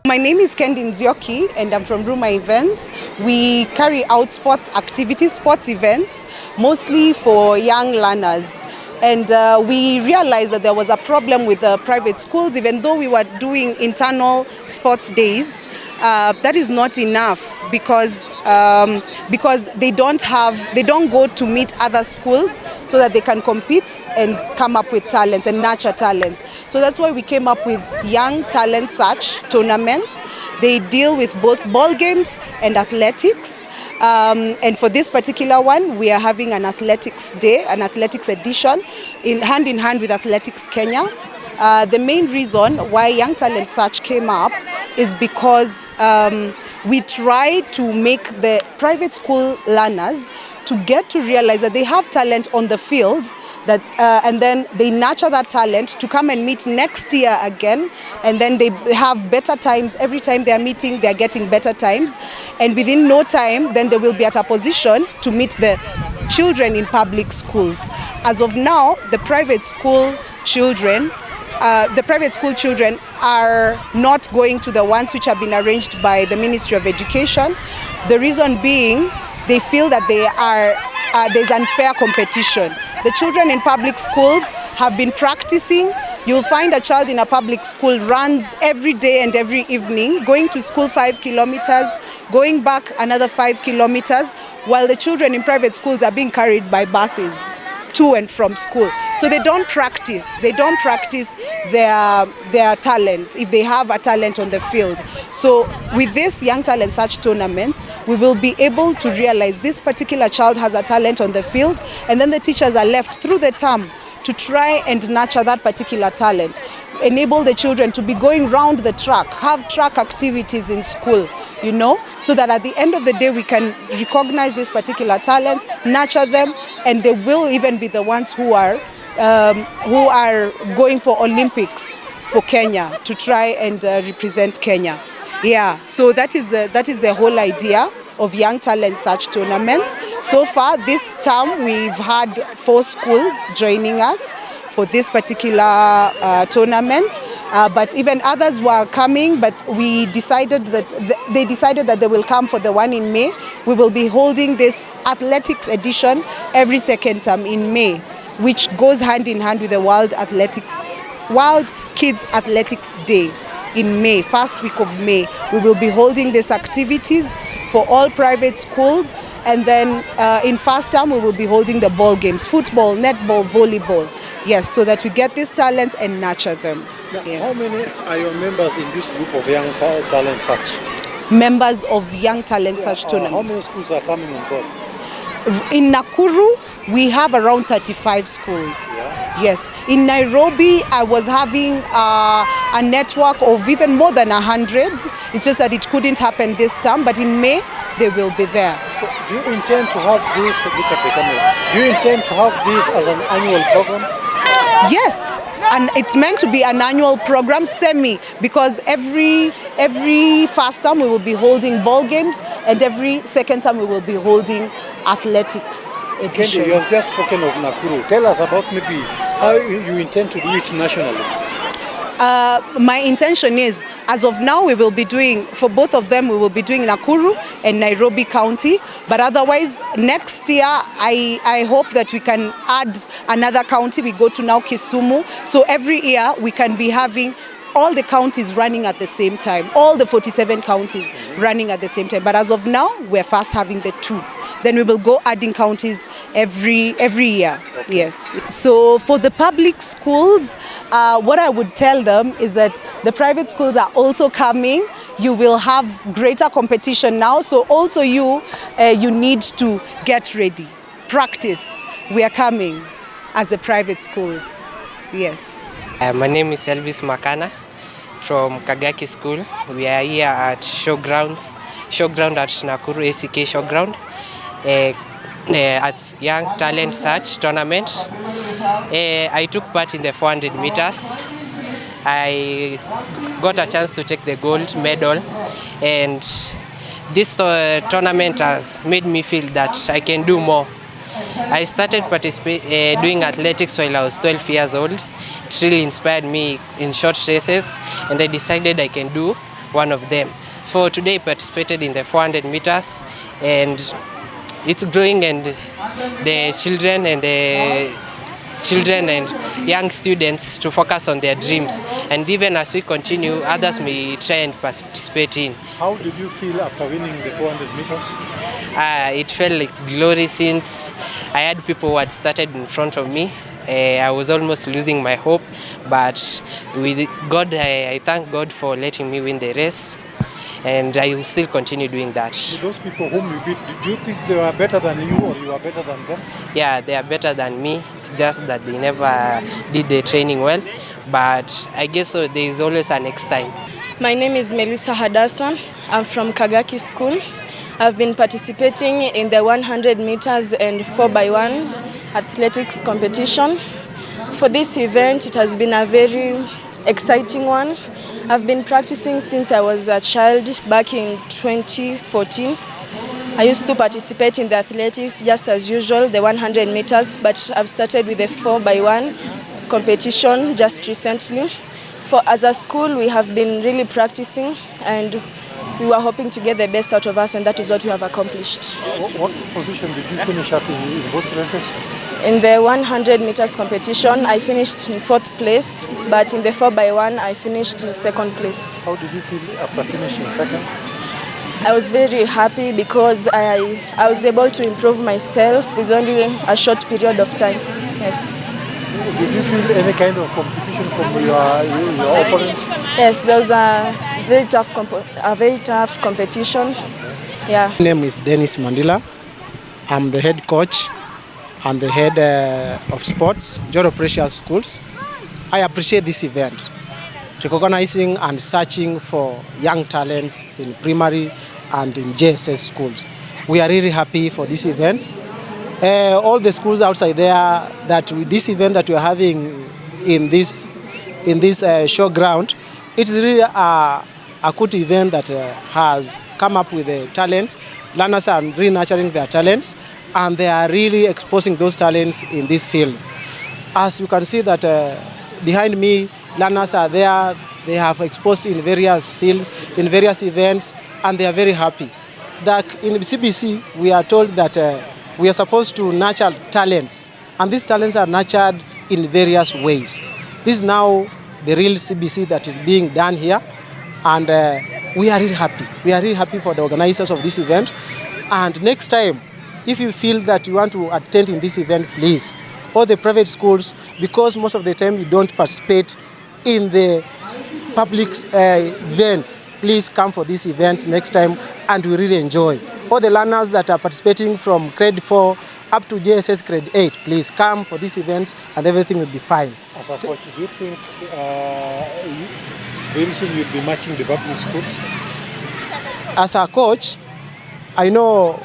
My name is Njoro and I'm from Ruma events. We carry out sports activities, sports events, mostly for young learners. And we realized that there was a problem with the private schools. Even though we were doing internal sports days, that is not enough because they don't go to meet other schools so that they can compete and come up with talents and nurture talents. So that's why we came up with Young Talent Search tournaments. They deal with both ball games and athletics. And for this particular one, we are having an athletics day, an athletics edition, in hand with Athletics Kenya. The main reason why Young Talent Search came up is because we try to make the private school learners to get to realize that they have talent on the field, that, and then they nurture that talent to come and meet next year again, and then they have better times. Every time they are meeting, they are getting better times, and within no time, then they will be at a position to meet the children in public schools. As of now, the private school children are not going to the ones which have been arranged by the Ministry of Education. The reason being, they feel that there's unfair competition. The children in public schools have been practicing. You'll find a child in a public school runs every day and every evening, going to school 5 kilometers, going back another 5 kilometers, while the children in private schools are being carried by buses to and from school. So they don't practice their talent, if they have a talent on the field. So with this Young Talent Search tournaments, we will be able to realize this particular child has a talent on the field, and then the teachers are left through the term to try and nurture that particular talent, enable the children to be going round the track, have track activities in school, you know, so that at the end of the day we can recognize these particular talents, nurture them, and they will even be the ones who are going for Olympics for Kenya, to try and represent Kenya. Yeah, so that is the whole idea of Young Talent Search tournaments. So far this term we've had 4 schools joining us for this particular tournament, but even others were coming, but we decided that they decided that they will come for the one in May. We will be holding this athletics edition every second term in May, which goes hand in hand with the World Kids Athletics Day in May, first week of May. We will be holding these activities for all private schools, and then in first term we will be holding the ball games, football, netball, volleyball. Yes, so that we get these talents and nurture them. Now, yes. how many are your members in this group of Young Talent Search? Members of Young Talent Search tournaments. How many schools are coming on board? In Nakuru, we have around 35 schools. Yeah. Yes. In Nairobi, I was having a network of even more than 100. It's just that it couldn't happen this time, but in May, they will be there. So do you intend to have this, look at the camera, do you intend to have this as an annual program? Yes. And it's meant to be an annual program, because every first time we will be holding ball games, and every second time we will be holding athletics editions. You have just spoken of Nakuru. Tell us about maybe how you intend to do it nationally. My intention is, as of now, we will be doing, for both of them, we will be doing Nakuru and Nairobi County. But otherwise, next year, I hope that we can add another county. We go to now Kisumu. So every year, we can be having all the counties running at the same time, all the 47 counties running at the same time. But as of now, we're first having the 2. Then we will go adding counties every year. Okay. Yes. So for the public schools, what I would tell them is that the private schools are also coming. You will have greater competition now. So also you need to get ready, practice. We are coming as the private schools. Yes. My name is Elvis Makana from Kagaki School. We are here at showground at Nakuru ACK Showground. At Young Talent Search tournament. I took part in the 400 meters. I got a chance to take the gold medal, and this tournament has made me feel that I can do more. I started doing athletics while I was 12 years old. It really inspired me in short races, and I decided I can do one of them. For today, I participated in the 400 meters, and it's growing, and the children and young students to focus on their dreams. And even as we continue, others may try and participate in. How did you feel after winning the 400 meters? It felt like glory, since I had people who had started in front of me. I was almost losing my hope, but with God, I thank God for letting me win the race, and I will still continue doing that. Those people whom you beat, do you think they were better than you, or you are better than them? Yeah, they are better than me. It's just that they never did the training well, but I guess so there is always a next time. My name is Melissa Hadasson. I'm from Kagaki school. I've been participating in the 100 meters and 4x1 athletics competition. For this event, it has been a very exciting one. I've been practicing since I was a child back in 2014. I used to participate in the athletics just as usual, the 100 meters, but I've started with the 4x1 competition just recently. As a school, we have been really practicing, and we were hoping to get the best out of us, and that is what we have accomplished. What position did you finish up in both races? In the 100 meters competition, I finished in 4th place, but in the 4x1, I finished in 2nd place. How did you feel after finishing second? I was very happy because I was able to improve myself with only a short period of time. Yes. Did you feel any kind of competition from your opponents? Yes, there was a very tough competition. Yeah. My name is Dennis Mandila. I'm the head coach and the head of sports, Njoro Precious schools. I appreciate this event, recognizing and searching for young talents in primary and in JSS schools. We are really happy for this event. All the schools outside there, that with this event that we are having in this showground, it's really a good event that has come up with the talents. Learners are really nurturing their talents, and they are really exposing those talents in this field. As you can see that behind me, learners are there. They have exposed in various fields, in various events, and they are very happy. That in CBC, we are told that we are supposed to nurture talents, and these talents are nurtured in various ways. This is now the real CBC that is being done here, and we are really happy. We are really happy for the organizers of this event. And next time, if you feel that you want to attend in this event, please, all the private schools, because most of the time you don't participate in the public events, please come for these events next time, and we really enjoy. All the learners that are participating from grade 4 up to JSS grade 8, please come for these events, and everything will be fine. As a coach, do you think very soon you'll be matching the public schools? As a coach, I know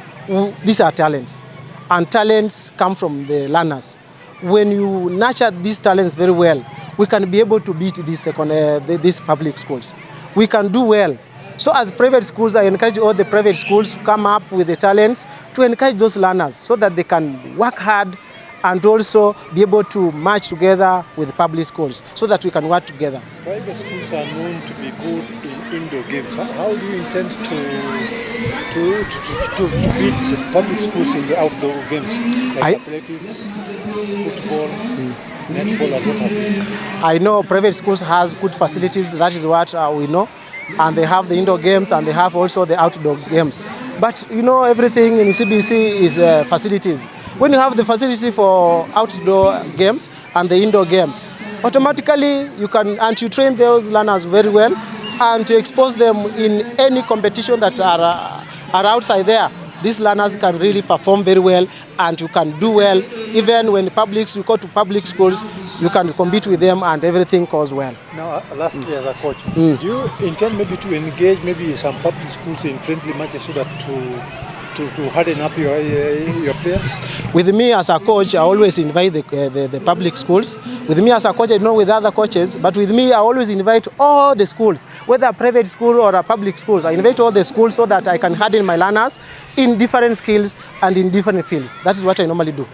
these are talents, and talents come from the learners. When you nurture these talents very well, we can be able to beat these public schools. We can do well. So as private schools, I encourage all the private schools to come up with the talents to encourage those learners so that they can work hard and also be able to match together with public schools so that we can work together. Private schools are known to be good in indoor games. How do you intend to beat public schools in the outdoor games like athletics, football, netball, and what have you? I know private schools has good facilities. That is what we know. And they have the indoor games, and they have also the outdoor games. But you know, everything in CBC is facilities. When you have the facility for outdoor games and the indoor games, automatically you can, and you train those learners very well, and to expose them in any competition that are outside there. These learners can really perform very well, and you can do well. Even when you go to public schools, you can compete with them, and everything goes well. Now, lastly, as a coach, do you intend maybe to engage maybe some public schools in friendly matches so that to harden up your players? With me as a coach, I always invite the public schools. With me as a coach, I don't know with other coaches, but with me, I always invite all the schools, whether a private school or a public schools. I invite all the schools so that I can harden my learners in different skills and in different fields. That is what I normally do.